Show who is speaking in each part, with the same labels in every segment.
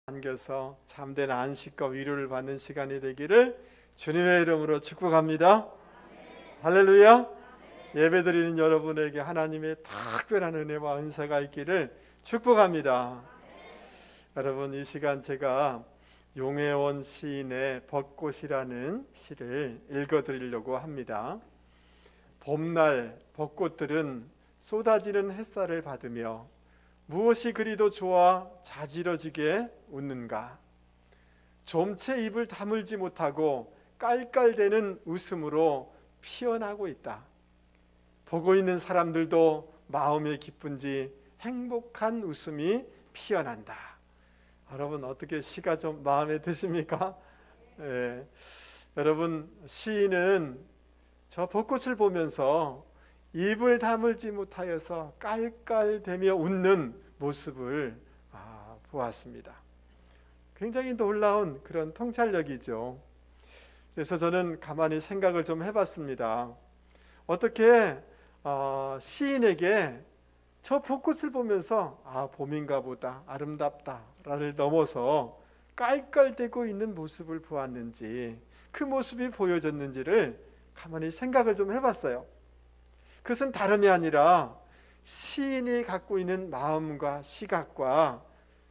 Speaker 1: 안겨서 참된 안식과 위로를 받는 시간이 되기를 주님의 이름으로 축복합니다. 할렐루야. 예배드리는 여러분에게 하나님의 특별한 은혜와 은사가 있기를 축복합니다. 여러분, 이 시간 제가 용혜원 시인의 벚꽃이라는 시를 읽어드리려고 합니다. 봄날 벚꽃들은 쏟아지는 햇살을 받으며 무엇이 그리도 좋아 자지러지게 웃는가. 좀채 입을 다물지 못하고 깔깔대는 웃음으로 피어나고 있다. 보고 있는 사람들도 마음이 기쁜지 행복한 웃음이 피어난다. 여러분, 어떻게 시가 좀 마음에 드십니까? 여러분, 시인은 저 벚꽃을 보면서 입을 다물지 못하여서 깔깔대며 웃는 모습을 보았습니다. 굉장히 놀라운 그런 통찰력이죠. 그래서 저는 가만히 생각을 좀 해봤습니다. 어떻게 시인에게 저 벚꽃을 보면서 봄인가 보다, 아름답다를 넘어서 깔깔대고 있는 모습을 보았는지, 그 모습이 보여졌는지를 가만히 생각을 좀 해봤어요. 그것은 다름이 아니라 시인이 갖고 있는 마음과 시각과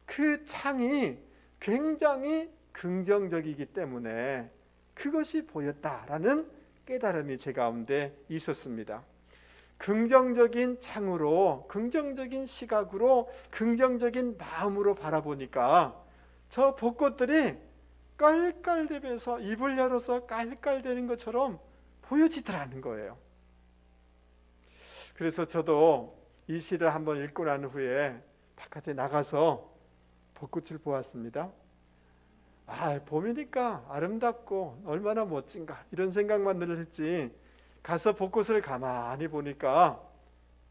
Speaker 1: 그 창이 굉장히 긍정적이기 때문에 그것이 보였다라는 깨달음이 제 가운데 있었습니다. 긍정적인 창으로, 긍정적인 시각으로, 긍정적인 마음으로 바라보니까 저 벚꽃들이 깔깔대면서 입을 열어서 깔깔대는 것처럼 보여지더라는 거예요. 그래서 저도 이 시를 한번 읽고 난 후에 바깥에 나가서 벚꽃을 보았습니다. 봄이니까 아름답고 얼마나 멋진가, 이런 생각만 늘 했지, 가서 벚꽃을 가만히 보니까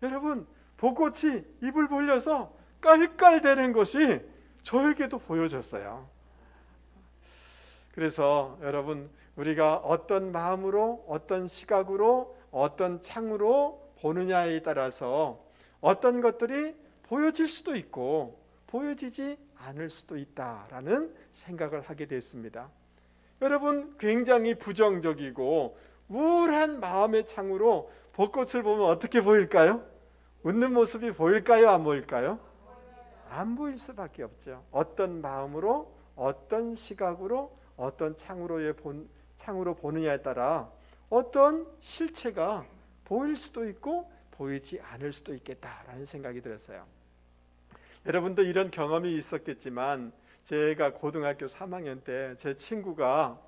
Speaker 1: 여러분, 벚꽃이 입을 벌려서 깔깔대는 것이 저에게도 보여졌어요. 그래서 여러분, 우리가 어떤 마음으로, 어떤 시각으로, 어떤 창으로 보느냐에 따라서 어떤 것들이 보여질 수도 있고 보여지지 않을 수도 있다라는 생각을 하게 됐습니다. 여러분, 굉장히 부정적이고 우울한 마음의 창으로 벚꽃을 보면 어떻게 보일까요? 웃는 모습이 보일까요? 안 보일까요? 안 보일 수밖에 없죠. 어떤 마음으로, 어떤 시각으로, 어떤 창으로 보느냐에 따라 어떤 실체가 보일 수도 있고 보이지 않을 수도 있겠다라는 생각이 들었어요. 여러분도 이런 경험이 있었겠지만, 제가 고등학교 3학년 때 제 친구가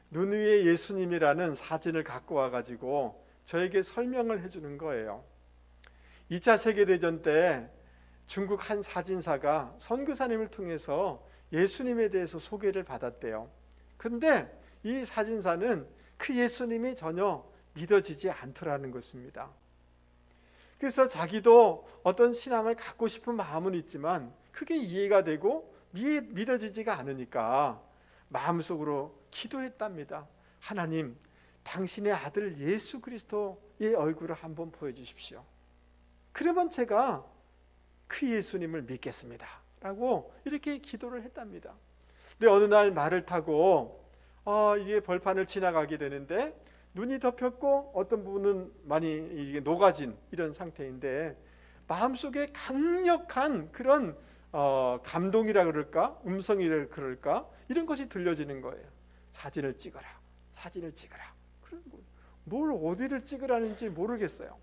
Speaker 1: 눈 위에 예수님이라는 사진을 갖고 와가지고 저에게 설명을 해주는 거예요. 2차 세계대전 때 중국 한 사진사가 선교사님을 통해서 예수님에 대해서 소개를 받았대요. 근데 이 사진사는 그 예수님이 전혀 믿어지지 않더라는 것입니다. 그래서 자기도 어떤 신앙을 갖고 싶은 마음은 있지만 그게 이해가 되고 믿어지지가 않으니까 마음속으로 기도했답니다. 하나님, 당신의 아들 예수 그리스도의 얼굴을 한번 보여주십시오. 그러면 제가 그 예수님을 믿겠습니다 라고 이렇게 기도를 했답니다. 근데 어느 날 말을 타고 이게 벌판을 지나가게 되는데 눈이 덮였고 어떤 부분은 많이 이게 녹아진 이런 상태인데, 마음속에 강력한 그런 감동이라 그럴까, 음성이라 그럴까, 이런 것이 들려지는 거예요. 사진을 찍어라, 사진을 찍어라. 그런 거예요. 뭘 어디를 찍으라는지 모르겠어요.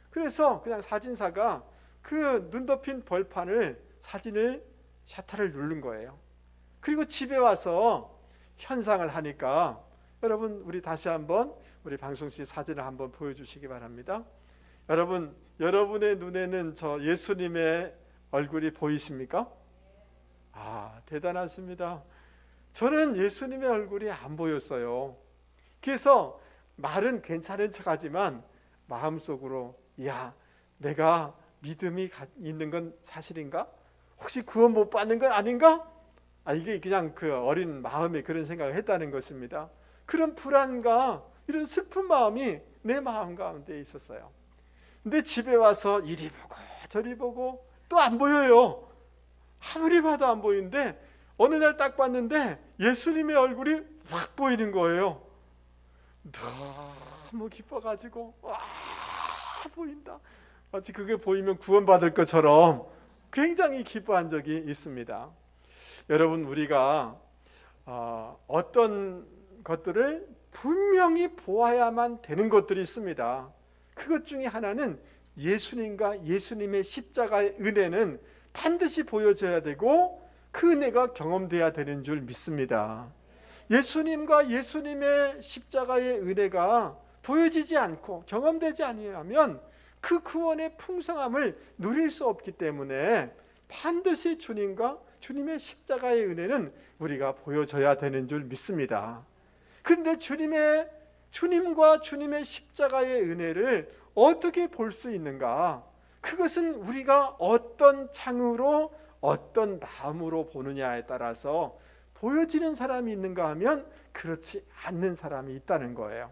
Speaker 1: 그래서 그냥 사진사가 그 눈 덮인 벌판을 사진을 셔터를 누른 거예요. 그리고 집에 와서 현상을 하니까, 여러분, 우리 다시 한번 우리 방송씨 사진을 한번 보여주시기 바랍니다. 여러분, 여러분의 눈에는 저 예수님의 얼굴이 보이십니까? 대단하십니다. 저는 예수님의 얼굴이 안 보였어요. 그래서 말은 괜찮은 척하지만 마음속으로, 내가 믿음이 있는 건 사실인가? 혹시 구원 못 받는 건 아닌가? 이게 그냥 그 어린 마음에 그런 생각을 했다는 것입니다. 그런 불안과 이런 슬픈 마음이 내 마음 가운데 있었어요. 근데 집에 와서 이리 보고 저리 보고 또 안 보여요. 아무리 봐도 안 보이는데 어느 날 딱 봤는데 예수님의 얼굴이 확 보이는 거예요. 너무 기뻐가지고 와 보인다. 마치 그게 보이면 구원받을 것처럼 굉장히 기뻐한 적이 있습니다. 여러분, 우리가 어떤 것들을 분명히 보아야만 되는 것들이 있습니다. 그것 중에 하나는 예수님과 예수님의 십자가의 은혜는 반드시 보여져야 되고 그 은혜가 경험돼야 되는 줄 믿습니다. 예수님과 예수님의 십자가의 은혜가 보여지지 않고 경험되지 아니하면 그 구원의 풍성함을 누릴 수 없기 때문에 반드시 주님과 주님의 십자가의 은혜는 우리가 보여져야 되는 줄 믿습니다. 그런데 주님과 주님의 십자가의 은혜를 어떻게 볼 수 있는가? 그것은 우리가 어떤 창으로 어떤 마음으로 보느냐에 따라서 보여지는 사람이 있는가 하면 그렇지 않는 사람이 있다는 거예요.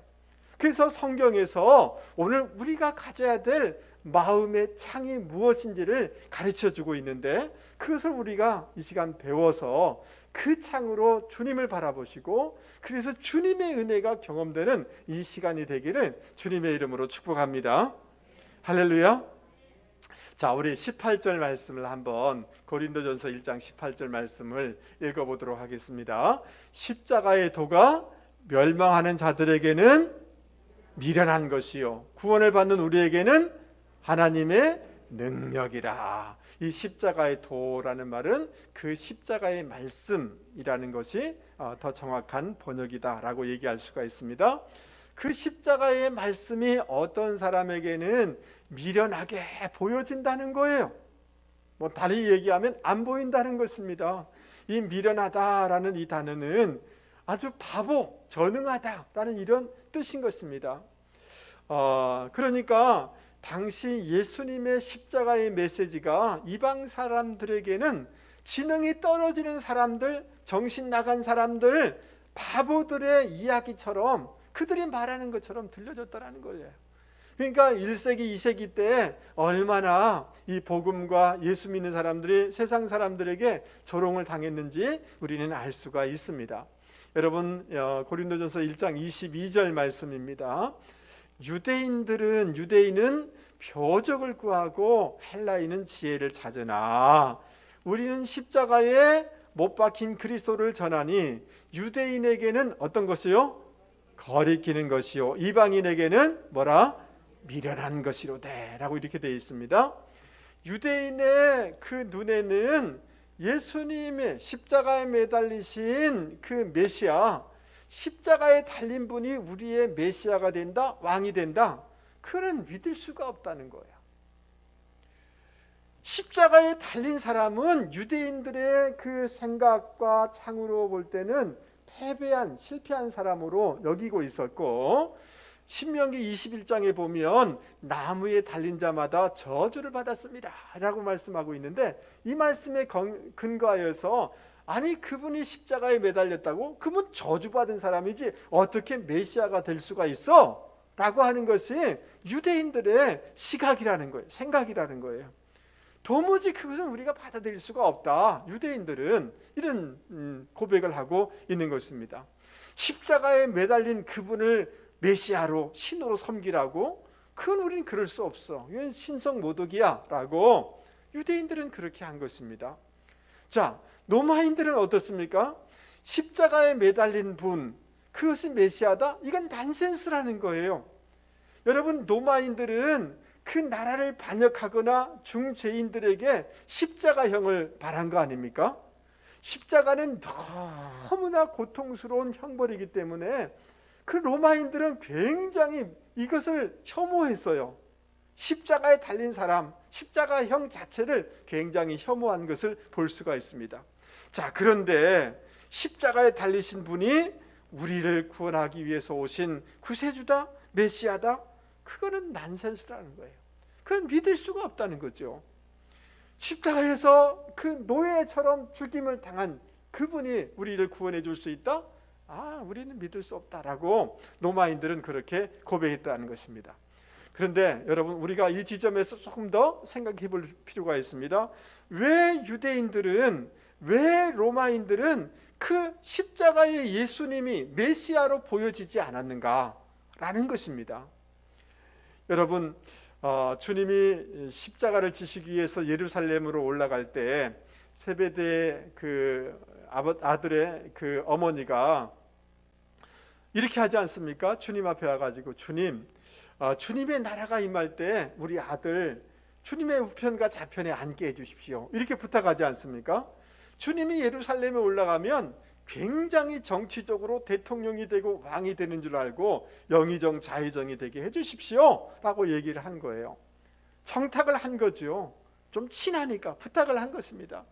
Speaker 1: 그래서 성경에서 오늘 우리가 가져야 될 마음의 창이 무엇인지를 가르쳐주고 있는데, 그것을 우리가 이 시간 배워서 그 창으로 주님을 바라보시고 그래서 주님의 은혜가 경험되는 이 시간이 되기를 주님의 이름으로 축복합니다. 할렐루야. 자, 우리 18절 말씀을 한번, 고린도전서 1장 18절 말씀을 읽어보도록 하겠습니다. 십자가의 도가 멸망하는 자들에게는 미련한 것이요 구원을 받는 우리에게는 하나님의 능력이라. 이 십자가의 도라는 말은 그 십자가의 말씀이라는 것이 더 정확한 번역이다라고 얘기할 수가 있습니다. 그 십자가의 말씀이 어떤 사람에게는 미련하게 보여진다는 거예요. 달리 얘기하면 안 보인다는 것입니다. 이 미련하다라는 이 단어는 아주 바보, 전능하다라는 이런 뜻인 것입니다. 그러니까 당시 예수님의 십자가의 메시지가 이방 사람들에게는 지능이 떨어지는 사람들, 정신 나간 사람들, 바보들의 이야기처럼 그들이 말하는 것처럼 들려졌다는 거예요. 그러니까 1세기, 2세기 때 얼마나 이 복음과 예수 믿는 사람들이 세상 사람들에게 조롱을 당했는지 우리는 알 수가 있습니다. 여러분, 고린도전서 1장 22절 말씀입니다. 유대인은 표적을 구하고 헬라인은 지혜를 찾으나 우리는 십자가에 못 박힌 그리스도를 전하니 유대인에게는 어떤 것이요? 거리끼는 것이요 이방인에게는 뭐라? 미련한 것이로되 라고 이렇게 되어 있습니다. 유대인의 그 눈에는 예수님의 십자가에 매달리신 그 메시아, 십자가에 달린 분이 우리의 메시아가 된다, 왕이 된다, 그는 믿을 수가 없다는 거예요. 십자가에 달린 사람은 유대인들의 그 생각과 창으로 볼 때는 패배한, 실패한 사람으로 여기고 있었고, 신명기 21장에 보면 나무에 달린 자마다 저주를 받았습니다 라고 말씀하고 있는데, 이 말씀에 근거하여서 아니 그분이 십자가에 매달렸다고? 그분 저주받은 사람이지 어떻게 메시아가 될 수가 있어? 라고 하는 것이 유대인들의 시각이라는 거예요. 생각이라는 거예요. 도무지 그것은 우리가 받아들일 수가 없다. 유대인들은 이런 고백을 하고 있는 것입니다. 십자가에 매달린 그분을 메시아로, 신으로 섬기라고? 그건 우리는 그럴 수 없어. 이건 신성 모독이야 라고 유대인들은 그렇게 한 것입니다. 자, 로마인들은 어떻습니까? 십자가에 매달린 분, 그것이 메시아다? 이건 난센스라는 거예요. 여러분, 로마인들은 그 나라를 반역하거나 중죄인들에게 십자가형을 바란 거 아닙니까? 십자가는 너무나 고통스러운 형벌이기 때문에 그 로마인들은 굉장히 이것을 혐오했어요. 십자가에 달린 사람, 십자가형 자체를 굉장히 혐오한 것을 볼 수가 있습니다. 자, 그런데 십자가에 달리신 분이 우리를 구원하기 위해서 오신 구세주다, 메시아다, 그거는 난센스라는 거예요. 그건 믿을 수가 없다는 거죠. 십자가에서 그 노예처럼 죽임을 당한 그분이 우리를 구원해 줄 수 있다? 우리는 믿을 수 없다라고 로마인들은 그렇게 고백했다는 것입니다. 그런데 여러분, 우리가 이 지점에서 조금 더 생각해 볼 필요가 있습니다. 왜 유대인들은 왜 로마인들은 그 십자가의 예수님이 메시아로 보여지지 않았는가라는 것입니다. 여러분, 주님이 십자가를 지시기 위해서 예루살렘으로 올라갈 때 세베대의 그 아들의 그 어머니가 이렇게 하지 않습니까? 주님 앞에 와가지고 주님, 주님의 나라가 임할 때 우리 아들 주님의 우편과 좌편에 앉게 해주십시오. 이렇게 부탁하지 않습니까? 주님이 예루살렘에 올라가면 굉장히 정치적으로 대통령이 되고 왕이 되는 줄 알고 영의정 자의정이 되게 해주십시오 라고 얘기를 한 거예요. 청탁을 한 거죠. 좀 친하니까 부탁을 한 것입니다.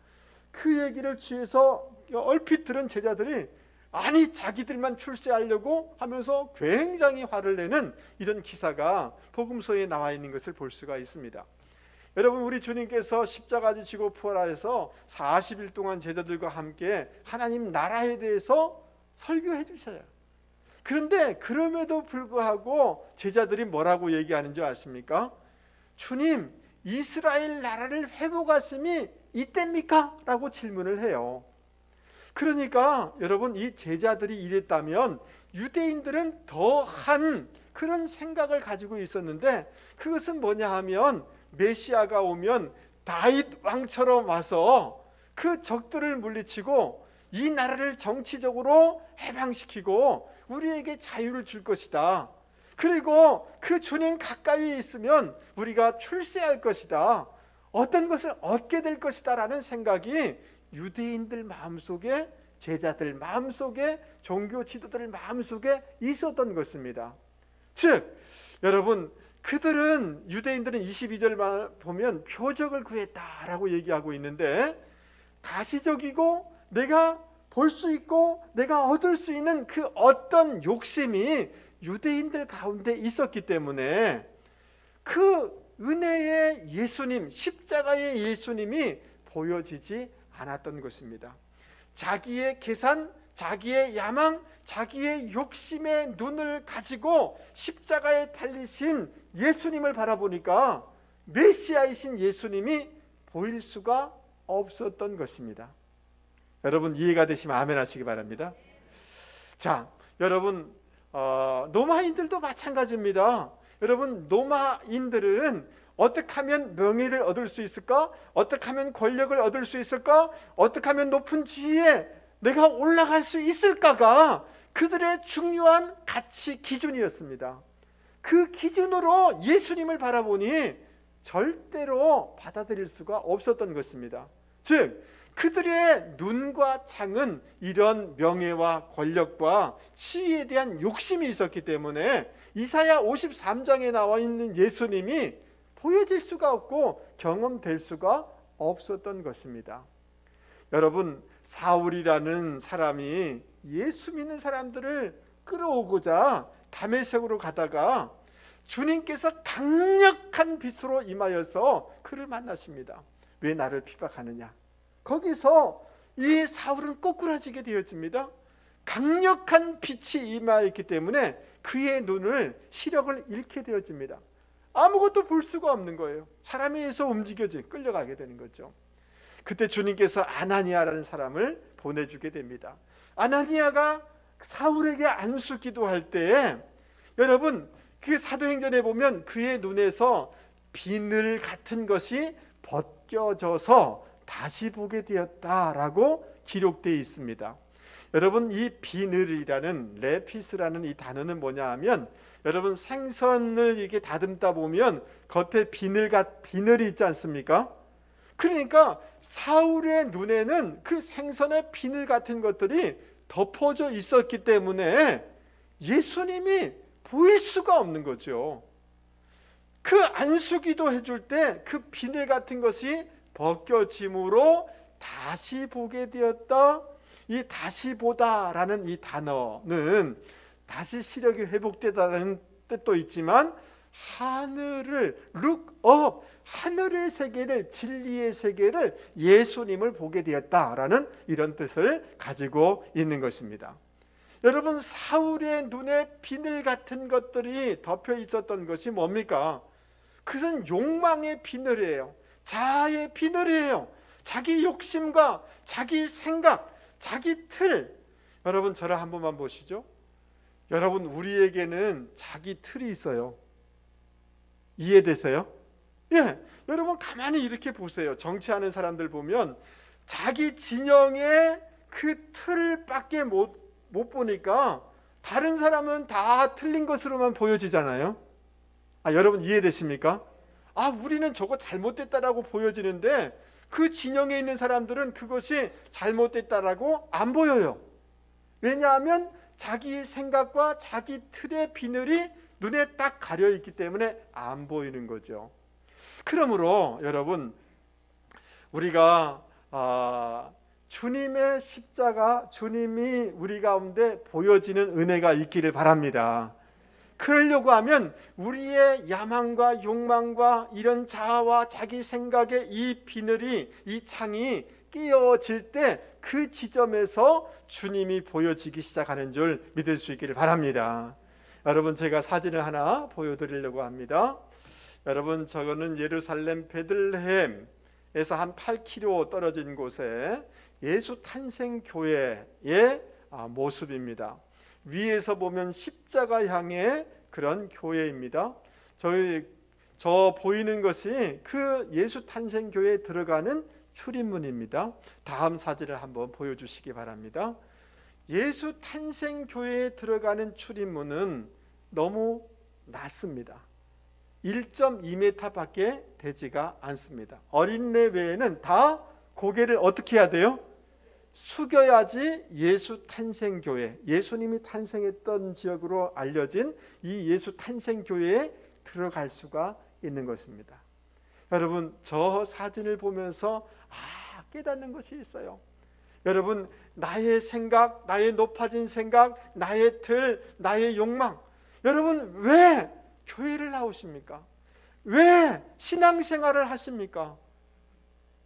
Speaker 1: 그 얘기를 취해서 얼핏 들은 제자들이 아니 자기들만 출세하려고 하면서 굉장히 화를 내는 이런 기사가 복음서에 나와 있는 것을 볼 수가 있습니다. 여러분, 우리 주님께서 십자가 지시고 부활하셔서 40일 동안 제자들과 함께 하나님 나라에 대해서 설교해 주셔요. 그런데 그럼에도 불구하고 제자들이 뭐라고 얘기하는 줄 아십니까? 주님, 이스라엘 나라를 회복하심이 이때입니까? 라고 질문을 해요. 그러니까 여러분, 이 제자들이 이랬다면 유대인들은 더한 그런 생각을 가지고 있었는데, 그것은 뭐냐 하면 메시아가 오면 다윗 왕처럼 와서 그 적들을 물리치고 이 나라를 정치적으로 해방시키고 우리에게 자유를 줄 것이다. 그리고 그 주님 가까이 있으면 우리가 출세할 것이다. 어떤 것을 얻게 될 것이다 라는 생각이 유대인들 마음속에, 제자들 마음속에, 종교 지도들 마음속에 있었던 것입니다. 즉 여러분, 그들은, 유대인들은 22절만 보면 표적을 구했다라고 얘기하고 있는데, 가시적이고 내가 볼 수 있고 내가 얻을 수 있는 그 어떤 욕심이 유대인들 가운데 있었기 때문에 그 은혜의 예수님, 십자가의 예수님이 보여지지 않았던 것입니다. 자기의 계산, 자기의 야망, 자기의 욕심의 눈을 가지고 십자가에 달리신 예수님을 바라보니까 메시아이신 예수님이 보일 수가 없었던 것입니다. 여러분, 이해가 되시면 아멘 하시기 바랍니다. 자, 여러분, 로마인들도 마찬가지입니다. 여러분, 로마인들은 어떻게 하면 명예를 얻을 수 있을까? 어떻게 하면 권력을 얻을 수 있을까? 어떻게 하면 높은 지위에 내가 올라갈 수 있을까가 그들의 중요한 가치 기준이었습니다. 그 기준으로 예수님을 바라보니 절대로 받아들일 수가 없었던 것입니다. 즉 그들의 눈과 창은 이런 명예와 권력과 지위에 대한 욕심이 있었기 때문에 이사야 53장에 나와 있는 예수님이 보여질 수가 없고 경험될 수가 없었던 것입니다. 여러분, 사울이라는 사람이 예수 믿는 사람들을 끌어오고자 다메섹으로 가다가 주님께서 강력한 빛으로 임하여서 그를 만나십니다. 왜 나를 핍박하느냐? 거기서 이 사울은 꼬꾸라지게 되어집니다. 강력한 빛이 임하였기 때문에 그의 눈을, 시력을 잃게 되어집니다. 아무것도 볼 수가 없는 거예요. 사람에 의해서 움직여지 끌려가게 되는 거죠. 그때 주님께서 아나니아라는 사람을 보내주게 됩니다. 아나니아가 사울에게 안수 기도할 때 여러분, 그 사도행전에 보면 그의 눈에서 비늘 같은 것이 벗겨져서 다시 보게 되었다라고 기록되어 있습니다. 여러분, 이 비늘이라는 레피스라는 이 단어는 뭐냐 하면, 여러분 생선을 이렇게 다듬다 보면 겉에 비늘이 있지 않습니까? 그러니까 사울의 눈에는 그 생선의 비늘 같은 것들이 덮어져 있었기 때문에 예수님이 보일 수가 없는 거죠. 그 안수기도 해줄 때 그 비늘 같은 것이 벗겨짐으로 다시 보게 되었다. 이 다시 보다라는 이 단어는 다시 시력이 회복되다는 뜻도 있지만 하늘을 look up, 하늘의 세계를, 진리의 세계를, 예수님을 보게 되었다라는 이런 뜻을 가지고 있는 것입니다. 여러분, 사울의 눈에 비늘 같은 것들이 덮여 있었던 것이 뭡니까? 그것은 욕망의 비늘이에요. 자아의 비늘이에요. 자기 욕심과 자기 생각, 자기 틀. 여러분 저를 한 번만 보시죠. 여러분 우리에게는 자기 틀이 있어요. 이해되세요? 예, 여러분 가만히 이렇게 보세요. 정치하는 사람들 보면 자기 진영의 그 틀밖에 못 보니까 다른 사람은 다 틀린 것으로만 보여지잖아요. 여러분 이해되십니까? 우리는 저거 잘못됐다라고 보여지는데 그 진영에 있는 사람들은 그것이 잘못됐다라고 안 보여요. 왜냐하면 자기 생각과 자기 틀의 비늘이 눈에 딱 가려 있기 때문에 안 보이는 거죠. 그러므로 여러분 우리가 주님의 십자가, 주님이 우리 가운데 보여지는 은혜가 있기를 바랍니다. 그러려고 하면 우리의 야망과 욕망과 이런 자아와 자기 생각의 이 비늘이, 이 창이 끼어질 때 그 지점에서 주님이 보여지기 시작하는 줄 믿을 수 있기를 바랍니다. 여러분 제가 사진을 하나 보여드리려고 합니다. 여러분 저거는 예루살렘 베들레헴에서 한 8km 떨어진 곳에 예수 탄생 교회의 모습입니다. 위에서 보면 십자가 향의 그런 교회입니다. 저 보이는 것이 그 예수 탄생 교회에 들어가는 출입문입니다. 다음 사진을 한번 보여주시기 바랍니다. 예수 탄생 교회에 들어가는 출입문은 너무 낮습니다. 1.2m밖에 되지가 않습니다. 어린애 외에는 다 고개를 어떻게 해야 돼요? 숙여야지 예수 탄생교회, 예수님이 탄생했던 지역으로 알려진 이 예수 탄생교회에 들어갈 수가 있는 것입니다. 여러분 저 사진을 보면서 깨닫는 것이 있어요. 여러분 나의 생각, 나의 높아진 생각, 나의 틀, 나의 욕망, 여러분 왜 교회를 나오십니까? 왜 신앙생활을 하십니까?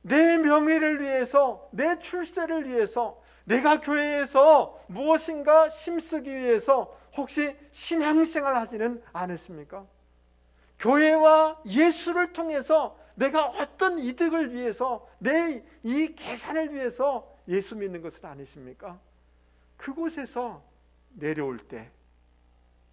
Speaker 1: 내 명예를 위해서, 내 출세를 위해서, 내가 교회에서 무엇인가 힘쓰기 위해서 혹시 신앙생활 하지는 않으십니까? 교회와 예수를 통해서 내가 어떤 이득을 위해서, 내 이 계산을 위해서 예수 믿는 것은 아니십니까? 그곳에서 내려올 때,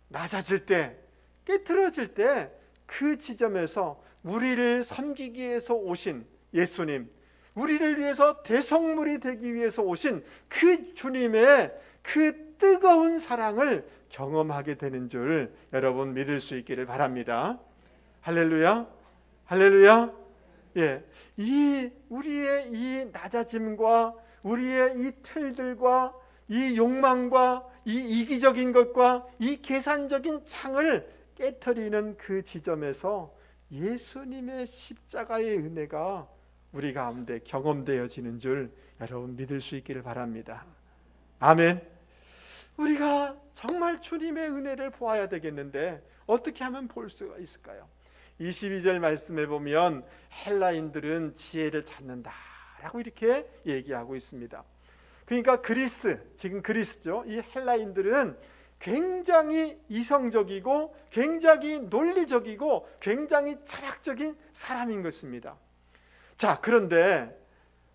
Speaker 1: 낮아질 때, 깨트려질 때 그 지점에서 우리를 섬기기 위해서 오신 예수님, 우리를 위해서 대성물이 되기 위해서 오신 그 주님의 그 뜨거운 사랑을 경험하게 되는 줄 여러분 믿을 수 있기를 바랍니다. 할렐루야, 할렐루야. 예, 우리의 이 낮아짐과 우리의 이 틀들과 이 욕망과 이 이기적인 것과 이 계산적인 창을 깨트리는 그 지점에서 예수님의 십자가의 은혜가 우리 가운데 경험되어지는 줄 여러분 믿을 수 있기를 바랍니다. 아멘. 우리가 정말 주님의 은혜를 보아야 되겠는데 어떻게 하면 볼 수가 있을까요? 22절 말씀에 보면 헬라인들은 지혜를 찾는다라고 이렇게 얘기하고 있습니다. 그러니까 지금 그리스죠. 이 헬라인들은 굉장히 이성적이고 굉장히 논리적이고 굉장히 철학적인 사람인 것입니다. 자, 그런데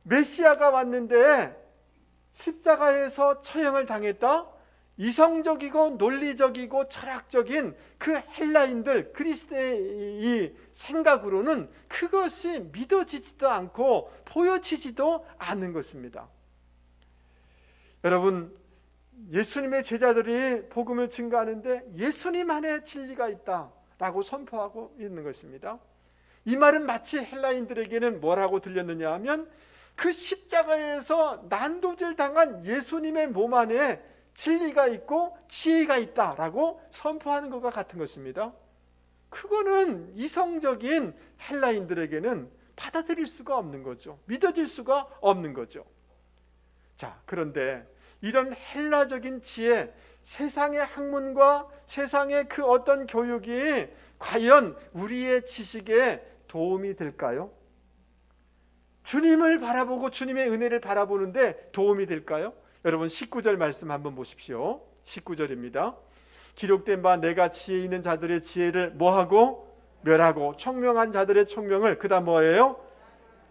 Speaker 1: 메시아가 왔는데 십자가에서 처형을 당했다? 이성적이고 논리적이고 철학적인 그 헬라인들, 그리스도의 이 생각으로는 그것이 믿어지지도 않고 보여지지도 않는 것입니다. 여러분, 예수님의 제자들이 복음을 증거하는데 예수님 안에 진리가 있다라고 선포하고 있는 것입니다. 이 말은 마치 헬라인들에게는 뭐라고 들렸느냐 하면 그 십자가에서 난도질 당한 예수님의 몸 안에 진리가 있고 지혜가 있다라고 선포하는 것과 같은 것입니다. 그거는 이성적인 헬라인들에게는 받아들일 수가 없는 거죠. 믿어질 수가 없는 거죠. 자, 그런데 이런 헬라적인 지혜, 세상의 학문과 세상의 그 어떤 교육이 과연 우리의 지식에 도움이 될까요? 주님을 바라보고 주님의 은혜를 바라보는데 도움이 될까요? 여러분 19절 말씀 한번 보십시오. 19절입니다. 기록된 바 내가 지혜 있는 자들의 지혜를 뭐하고? 멸하고 총명한 자들의 총명을 그다음 뭐예요?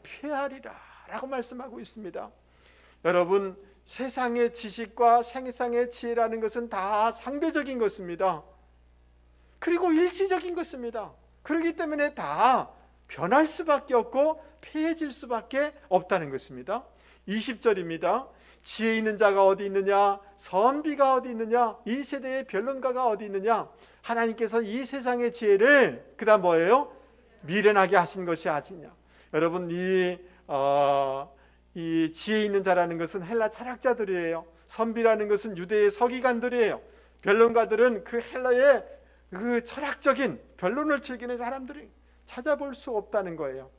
Speaker 1: 폐하리라 라고 말씀하고 있습니다. 여러분, 세상의 지식과 세상의 지혜라는 것은 다 상대적인 것입니다. 그리고 일시적인 것입니다. 그렇기 때문에 다 변할 수밖에 없고 폐해질 수밖에 없다는 것입니다. 20절입니다. 지혜 있는 자가 어디 있느냐, 선비가 어디 있느냐, 이 세대의 변론가가 어디 있느냐. 하나님께서 이 세상의 지혜를 그다음 뭐예요? 미련하게 하신 것이 아니냐. 여러분, 이 지혜 있는 자라는 것은 헬라 철학자들이에요. 선비라는 것은 유대의 서기관들이에요. 변론가들은 그 헬라의 그 철학적인 변론을 즐기는 사람들이 찾아볼 수 없다는 거예요.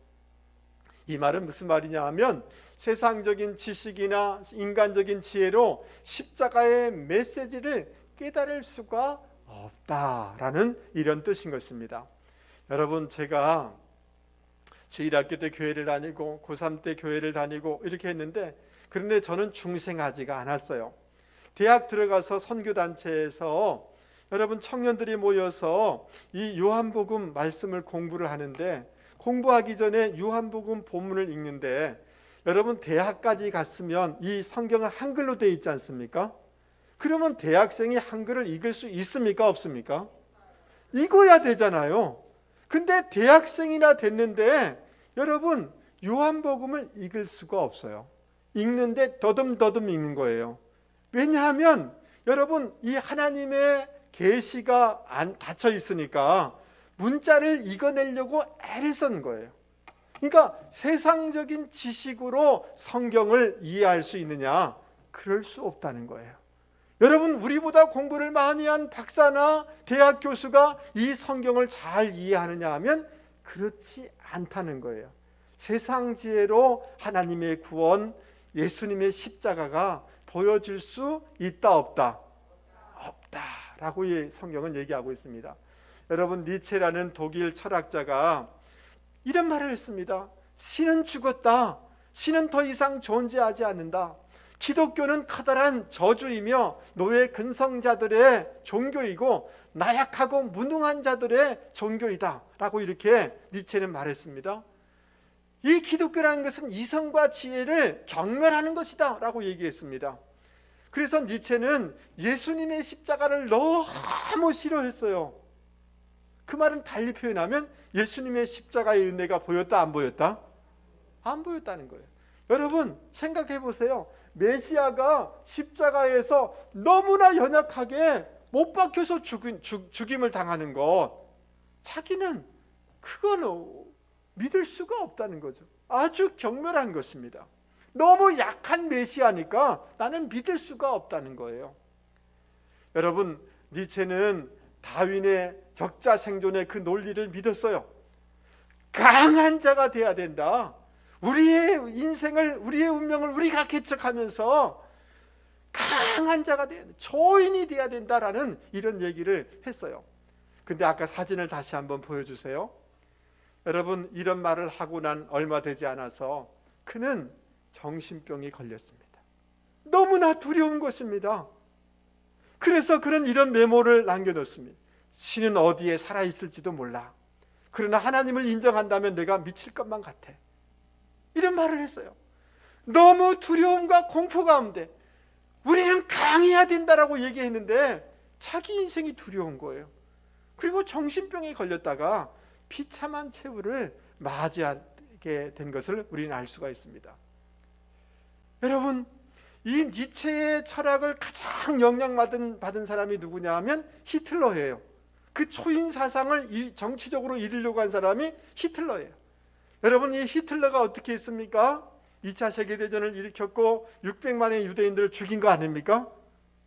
Speaker 1: 이 말은 무슨 말이냐 하면 세상적인 지식이나 인간적인 지혜로 십자가의 메시지를 깨달을 수가 없다라는 이런 뜻인 것입니다. 여러분, 제가 제1학기 때 교회를 다니고 고3 때 교회를 다니고 이렇게 했는데, 그런데 저는 중생하지가 않았어요. 대학 들어가서 선교단체에서 여러분 청년들이 모여서 이 요한복음 말씀을 공부를 하는데, 공부하기 전에 요한복음 본문을 읽는데, 여러분 대학까지 갔으면 이 성경은 한글로 되어 있지 않습니까? 그러면 대학생이 한글을 읽을 수 있습니까? 없습니까? 읽어야 되잖아요. 근데 대학생이나 됐는데 여러분 요한복음을 읽을 수가 없어요. 읽는데 더듬더듬 읽는 거예요. 왜냐하면 여러분 이 하나님의 계시가 닫혀 있으니까 문자를 읽어내려고 애를 쓴 거예요. 그러니까 세상적인 지식으로 성경을 이해할 수 있느냐? 그럴 수 없다는 거예요. 여러분, 우리보다 공부를 많이 한 박사나 대학 교수가 이 성경을 잘 이해하느냐 하면 그렇지 않다는 거예요. 세상 지혜로 하나님의 구원, 예수님의 십자가가 보여질 수 있다 없다? 없다라고 이 성경은 얘기하고 있습니다. 여러분, 니체라는 독일 철학자가 이런 말을 했습니다. 신은 죽었다. 신은 더 이상 존재하지 않는다. 기독교는 커다란 저주이며 노예 근성자들의 종교이고 나약하고 무능한 자들의 종교이다 라고 이렇게 니체는 말했습니다. 이 기독교라는 것은 이성과 지혜를 경멸하는 것이다 라고 얘기했습니다. 그래서 니체는 예수님의 십자가를 너무 싫어했어요. 그 말은 달리 표현하면 예수님의 십자가의 은혜가 보였다 안 보였다? 안 보였다는 거예요. 여러분 생각해 보세요. 메시아가 십자가에서 너무나 연약하게 못 박혀서 죽임을 당하는 것, 자기는 그거는 믿을 수가 없다는 거죠. 아주 경멸한 것입니다. 너무 약한 메시아니까 나는 믿을 수가 없다는 거예요. 여러분, 니체는 다윈의 적자 생존의 그 논리를 믿었어요. 강한 자가 돼야 된다. 우리의 인생을, 우리의 운명을 우리가 개척하면서 강한 자가 돼야 된다. 조인이 돼야 된다라는 이런 얘기를 했어요. 근데 아까 사진을 다시 한번 보여주세요. 여러분, 이런 말을 하고 난 얼마 되지 않아서 그는 정신병이 걸렸습니다. 너무나 두려운 것입니다. 그래서 그는 이런 메모를 남겨놓습니다. 신은 어디에 살아있을지도 몰라. 그러나 하나님을 인정한다면 내가 미칠 것만 같아. 이런 말을 했어요. 너무 두려움과 공포 가운데 우리는 강해야 된다라고 얘기했는데 자기 인생이 두려운 거예요. 그리고 정신병에 걸렸다가 비참한 최후를 맞이하게 된 것을 우리는 알 수가 있습니다. 여러분, 이 니체의 철학을 가장 영향받은 사람이 누구냐 하면 히틀러예요. 그 초인 사상을 정치적으로 이루려고 한 사람이 히틀러예요. 여러분, 이 히틀러가 어떻게 했습니까? 2차 세계대전을 일으켰고 600만의 유대인들을 죽인 거 아닙니까?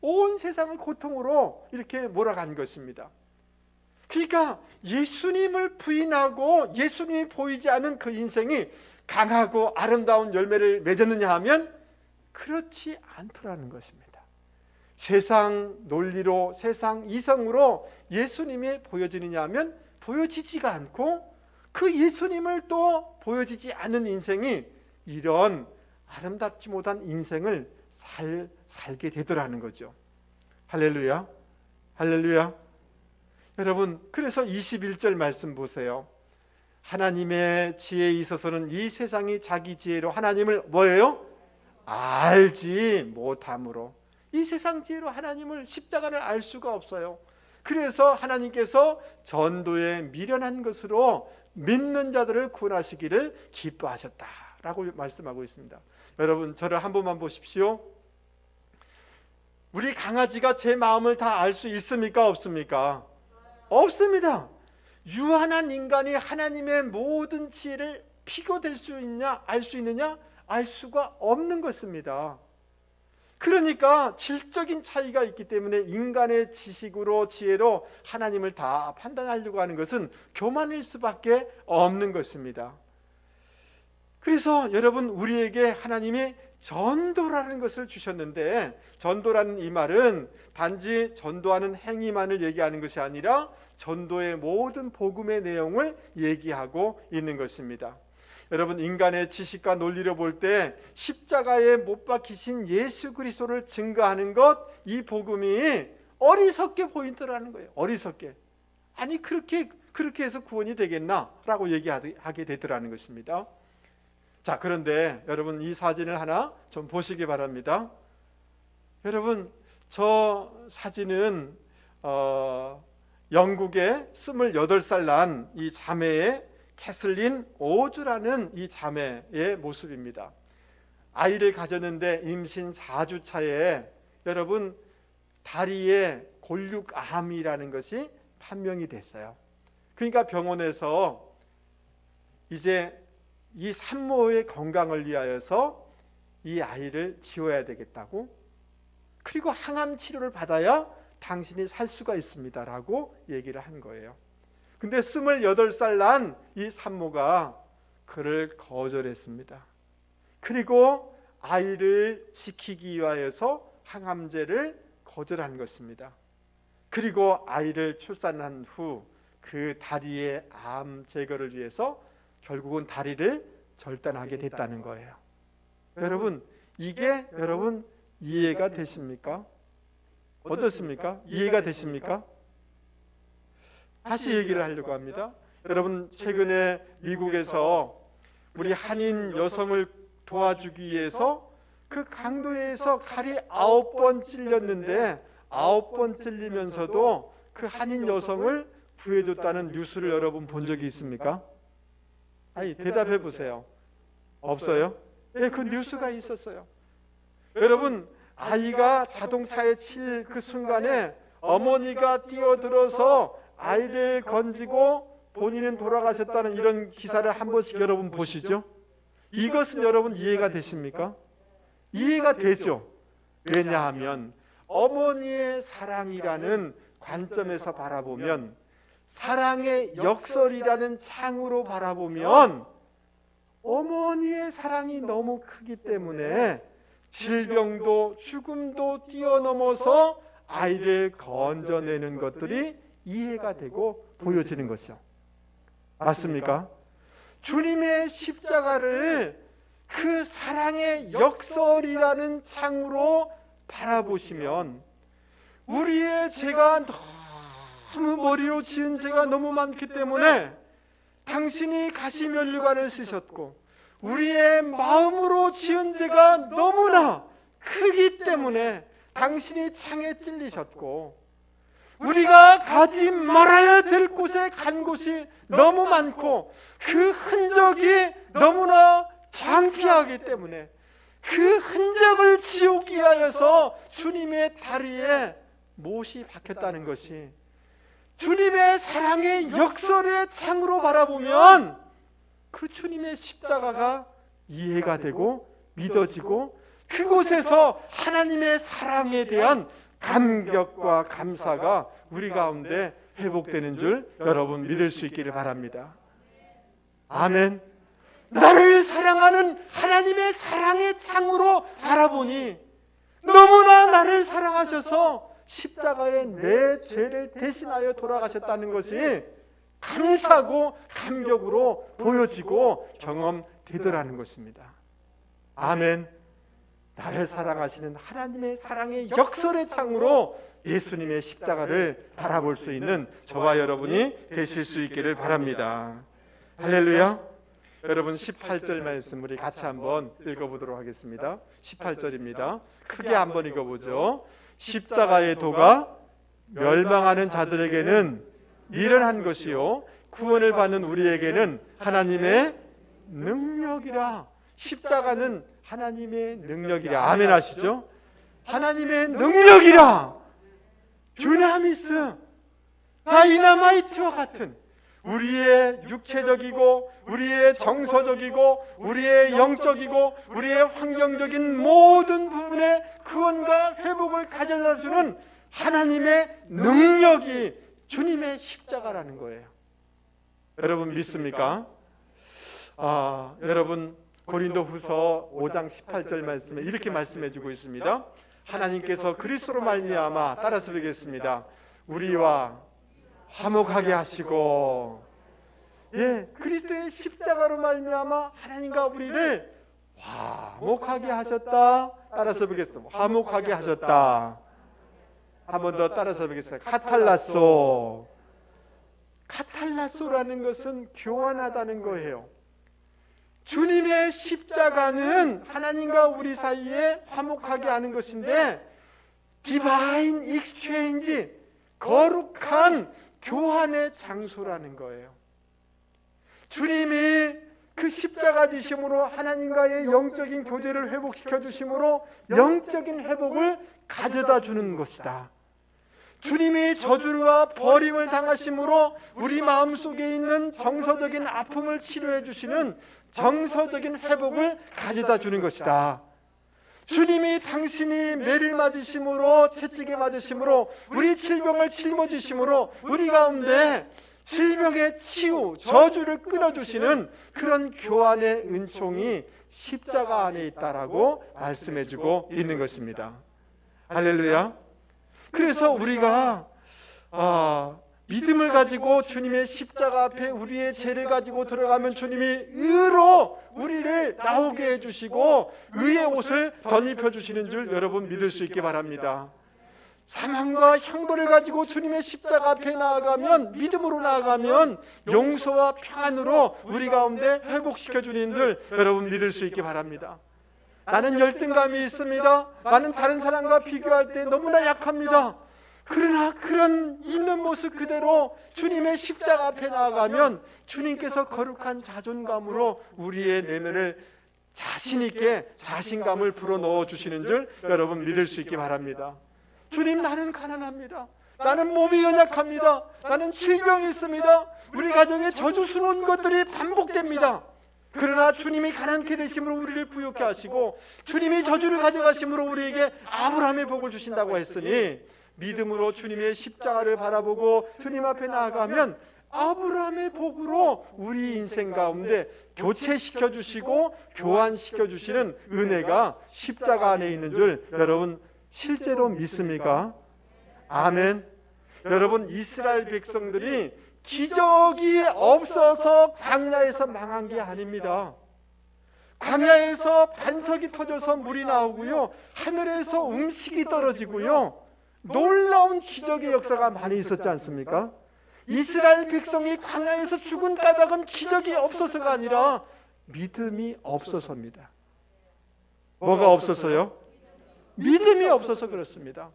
Speaker 1: 온 세상을 고통으로 이렇게 몰아간 것입니다. 그러니까 예수님을 부인하고 예수님이 보이지 않은 그 인생이 강하고 아름다운 열매를 맺었느냐 하면 그렇지 않더라는 것입니다. 세상 논리로, 세상 이성으로 예수님이 보여지느냐 하면 보여지지가 않고 그 예수님을 또 보여지지 않는 인생이 이런 아름답지 못한 인생을 살게 되더라는 거죠. 할렐루야, 할렐루야. 여러분, 그래서 21절 말씀 보세요. 하나님의 지혜에 있어서는 이 세상이 자기 지혜로 하나님을 뭐예요? 알지 못함으로. 이 세상 지혜로 하나님을, 십자가를 알 수가 없어요. 그래서 하나님께서 전도에 미련한 것으로 믿는 자들을 구원하시기를 기뻐하셨다라고 말씀하고 있습니다. 여러분, 저를 한 번만 보십시오. 우리 강아지가 제 마음을 다 알 수 있습니까? 없습니까? 없습니다. 유한한 인간이 하나님의 모든 지혜를 비교될 수 있냐, 알 수 있느냐? 알 수가 없는 것입니다. 그러니까 질적인 차이가 있기 때문에 인간의 지식으로, 지혜로 하나님을 다 판단하려고 하는 것은 교만일 수밖에 없는 것입니다. 그래서 여러분, 우리에게 하나님이 전도라는 것을 주셨는데, 전도라는 이 말은 단지 전도하는 행위만을 얘기하는 것이 아니라 전도의 모든 복음의 내용을 얘기하고 있는 것입니다. 여러분, 인간의 지식과 논리로 볼 때 십자가에 못 박히신 예수 그리스도를 증거하는 것, 이 복음이 어리석게 보인다라는 거예요. 어리석게. 아니, 그렇게 해서 구원이 되겠나라고 얘기하게 되더라는 것입니다. 자, 그런데 여러분, 이 사진을 하나 좀 보시기 바랍니다. 여러분, 저 사진은 영국의 28살 난 이 자매의 캐슬린 오즈라는 이 자매의 모습입니다. 아이를 가졌는데 임신 4주 차에 여러분, 다리에 골육암이라는 것이 판명이 됐어요. 그러니까 병원에서 이제 이 산모의 건강을 위하여서 이 아이를 지워야 되겠다고, 그리고 항암 치료를 받아야 당신이 살 수가 있습니다라고 얘기를 한 거예요. 근데 28살 난 이 산모가 그를 거절했습니다. 그리고 아이를 지키기 위하여서 항암제를 거절한 것입니다. 그리고 아이를 출산한 후 그 다리의 암 제거를 위해서 결국은 다리를 절단하게 됐다는 거예요. 여러분, 이게 여러분 이해가 되십니까? 어떻습니까? 이해가 되십니까? 다시 얘기를 하려고 합니다. 여러분, 최근에 미국에서 우리 한인 여성을 도와주기 위해서 그 강도에서 칼이 9번 찔렸는데 9번 찔리면서도 그 한인 여성을 구해줬다는 뉴스를 여러분 본 적이 있습니까? 아니, 대답해 보세요. 없어요? 예, 그 뉴스가 있었어요. 여러분, 아이가 자동차에 칠 그 순간에 어머니가 뛰어들어서 아이를 건지고 본인은 돌아가셨다는 이런 기사를 한 번씩 여러분 보시죠? 이것은 여러분 이해가 되십니까? 이해가 되죠. 왜냐하면 어머니의 사랑이라는 관점에서 바라보면, 사랑의 역설이라는 창으로 바라보면 어머니의 사랑이 너무 크기 때문에 질병도 죽음도 뛰어넘어서 아이를 건져내는 것들이 이해가 되고 보여지는 것이죠. 맞습니까? 주님의 십자가를 그 사랑의 역설이라는 창으로 바라보시면, 우리의 죄가 너무 머리로 지은 죄가 너무 많기 때문에 당신이 가시면류관을 쓰셨고, 우리의 마음으로 지은 죄가 너무나 크기 때문에 당신이 창에 찔리셨고, 우리가 가지 말아야 될 곳에 간 곳이 너무 많고 그 흔적이 너무나 창피하기 때문에 그 흔적을 지우기 위하여서 주님의 다리에 못이 박혔다는 것이, 주님의 사랑의 역설의 창으로 바라보면 그 주님의 십자가가 이해가 되고 믿어지고, 그곳에서 하나님의 사랑에 대한 감격과 감사가 우리 가운데 회복되는 줄 여러분 믿을 수 있기를 바랍니다. 아멘. 나를 사랑하는 하나님의 사랑의 창으로 바라보니 너무나 나를 사랑하셔서 십자가에 내 죄를 대신하여 돌아가셨다는 것이 감사고 감격으로 보여지고 경험되더라는 것입니다. 아멘. 나를 사랑하시는 하나님의 사랑의 역설의 창으로 예수님의 십자가를 바라볼 수 있는 저와 여러분이 되실 수 있기를 바랍니다. 할렐루야. 여러분 18절 말씀 우리 같이 한번 읽어보도록 하겠습니다. 18절입니다. 크게 한번 읽어보죠. 십자가의 도가 멸망하는 자들에게는 미련한 것이요 구원을 받는 우리에게는 하나님의 능력이라. 십자가는 하나님의 능력이라. 아멘 하시죠? 하나님의 능력이라. 듀나미스, 다이너마이트와 같은 우리의 육체적이고 우리의 정서적이고 우리의 영적이고 우리의 환경적인 모든 부분의 구원과 회복을 가져다주는 하나님의 능력이 주님의 십자가라는 거예요. 여러분 믿습니까? 여러분 고린도후서 5장 18절 말씀에 이렇게 말씀해 주고 있습니다. 하나님께서 그리스도로 말미암아, 따라서 보겠습니다. 우리와 화목하게 하시고, 그리스도의 십자가로 말미암아 하나님과 우리를 화목하게 하셨다. 따라서 보겠습니다. 화목하게 하셨다. 한 번 더 따라서 보겠습니다. 카탈라소. 카탈라소라는 것은 교환하다는 거예요. 주님의 십자가는 하나님과 우리 사이에 화목하게 하는 것인데, 디바인 익스체인지, 거룩한 교환의 장소라는 거예요. 주님이 그 십자가 지심으로 하나님과의 영적인 교제를 회복시켜 주심으로 영적인 회복을 가져다 주는 것이다. 주님이 저주와 버림을 당하심으로 우리 마음속에 있는 정서적인 아픔을 치료해 주시는 정서적인 회복을 가져다 주는 것이다. 주님이 당신이 매를 맞으심으로, 채찍에 맞으심으로 우리 질병을 짊어지심으로 우리 가운데 질병의 치유, 저주를 끊어주시는 그런 교환의 은총이 십자가 안에 있다라고 말씀해주고 있는 것입니다. 할렐루야. 그래서 우리가 믿음을 가지고 주님의 십자가 앞에 우리의 죄를 가지고 들어가면 주님이 의로 우리를 나오게 해주시고 의의 옷을 덧입혀 주시는 줄 여러분 믿을 수 있게 바랍니다. 사망과 형벌을 가지고 주님의 십자가 앞에 나아가면, 믿음으로 나아가면 용서와 평안으로 우리 가운데 회복시켜 주는 줄 여러분 믿을 수 있게 바랍니다. 나는 열등감이 있습니다. 나는 다른 사람과 비교할 때 너무나 약합니다. 그러나 그런 있는 모습 그대로 주님의 십자가 앞에 나아가면 주님께서 거룩한 자존감으로 우리의 내면을 자신 있게 자신감을 불어넣어 주시는 줄 여러분 믿을 수 있게 바랍니다. 주님, 나는 가난합니다. 나는 몸이 연약합니다. 나는 질병이 있습니다. 우리 가정에 저주스러운 것들이 반복됩니다. 그러나 주님이 가난케 되심으로 우리를 부유케 하시고 주님이 저주를 가져가심으로 우리에게 아브라함의 복을 주신다고 했으니, 믿음으로 주님의 십자가를 바라보고 주님 앞에 나아가면 아브라함의 복으로 우리 인생 가운데 교체시켜 주시고 교환시켜 주시는 은혜가 십자가 안에 있는 줄 여러분 실제로 믿습니까? 아멘. 여러분, 이스라엘 백성들이 기적이 없어서 광야에서 망한 게 아닙니다. 광야에서 반석이 터져서 물이 나오고요, 하늘에서 음식이 떨어지고요, 놀라운 기적의 역사가 많이 있었지 않습니까? 이스라엘 백성이 광야에서 죽은 까닭은 기적이 없어서가 아니라 믿음이 없어서입니다. 뭐가 없어서요? 믿음이 없어서 그렇습니다.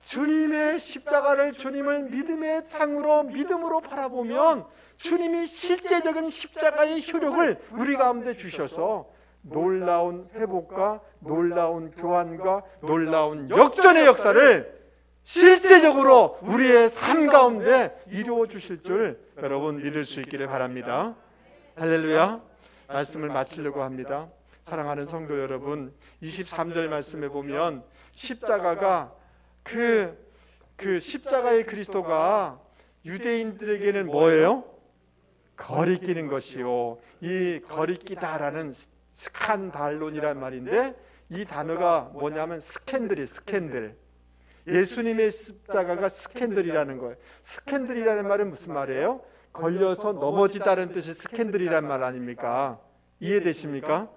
Speaker 1: 주님의 십자가를, 주님을 믿음의 창으로, 믿음으로 바라보면 주님이 실제적인 십자가의 효력을 우리 가운데 주셔서 놀라운 회복과 놀라운 교환과 놀라운 역전의 역사를 실제적으로 우리의 삶 가운데 이루어 주실 줄 여러분 믿을 수 있기를 바랍니다. 할렐루야. 말씀을 마치려고 합니다. 사랑하는 성도 여러분, 23절 말씀에 보면 십자가가 그 십자가의 그리스도가 유대인들에게는 뭐예요? 거리끼는 것이요, 이 거리끼다라는 스칸달론이란 말인데, 이 단어가 뭐냐면 스캔들. 예수님의 십자가가 스캔들이라는 거예요. 스캔들이라는 말은 무슨 말이에요? 걸려서 넘어지다는 뜻이 스캔들이란 말 아닙니까? 이해되십니까?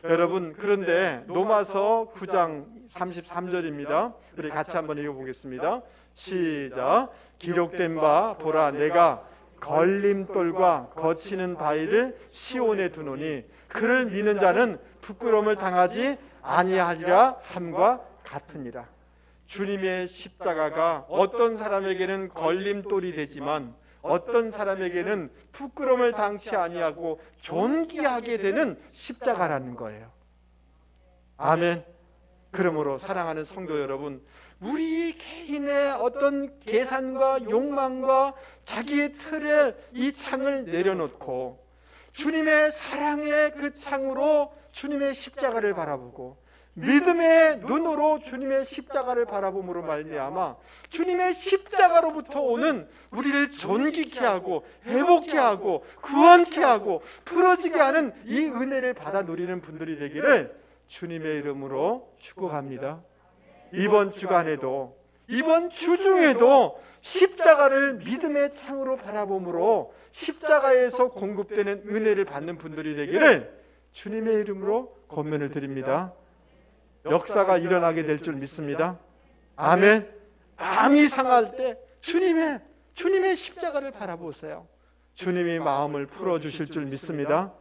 Speaker 1: 여러분, 그런데 로마서 9장 33절입니다. 우리 같이 한번 읽어보겠습니다. 시작. 기록된 바 보라, 내가 걸림돌과 거치는 바위를 시온에 두노니 그를 미는 자는 부끄러움을 당하지 아니하리라 함과 같으니라. 주님의 십자가가 어떤 사람에게는 걸림돌이 되지만 어떤 사람에게는 부끄러움을 당치 아니하고 존귀하게 되는 십자가라는 거예요. 아멘. 그러므로 사랑하는 성도 여러분, 우리 개인의 어떤 계산과 욕망과 자기의 틀에 이 창을 내려놓고 주님의 사랑의 그 창으로 주님의 십자가를 바라보고 믿음의 눈으로 주님의 십자가를 바라봄으로 말미암아 주님의 십자가로부터 오는 우리를 존귀케 하고 회복케 하고 구원케 하고 풀어지게 하는 이 은혜를 받아 누리는 분들이 되기를 주님의 이름으로 축복합니다. 이번 주간에도 이번 주중에도 십자가를 믿음의 창으로 바라봄으로 십자가에서 공급되는 은혜를 받는 분들이 되기를 주님의 이름으로 권면을 드립니다. 역사가 일어나게 될 줄 믿습니다. 아멘. 마음이 상할 때 주님의 십자가를 바라보세요. 주님이 마음을 풀어주실 줄 믿습니다.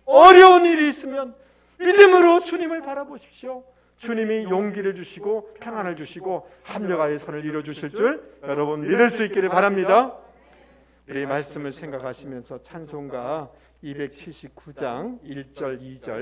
Speaker 1: 어려운 일이 있으면 믿음으로 주님을 바라보십시오. 주님이 용기를 주시고 평안을 주시고 합력하여 선을 이루어주실 줄 여러분 믿을 수 있기를 바랍니다. 우리 말씀을 생각하시면서 찬송가 279장 1절 2절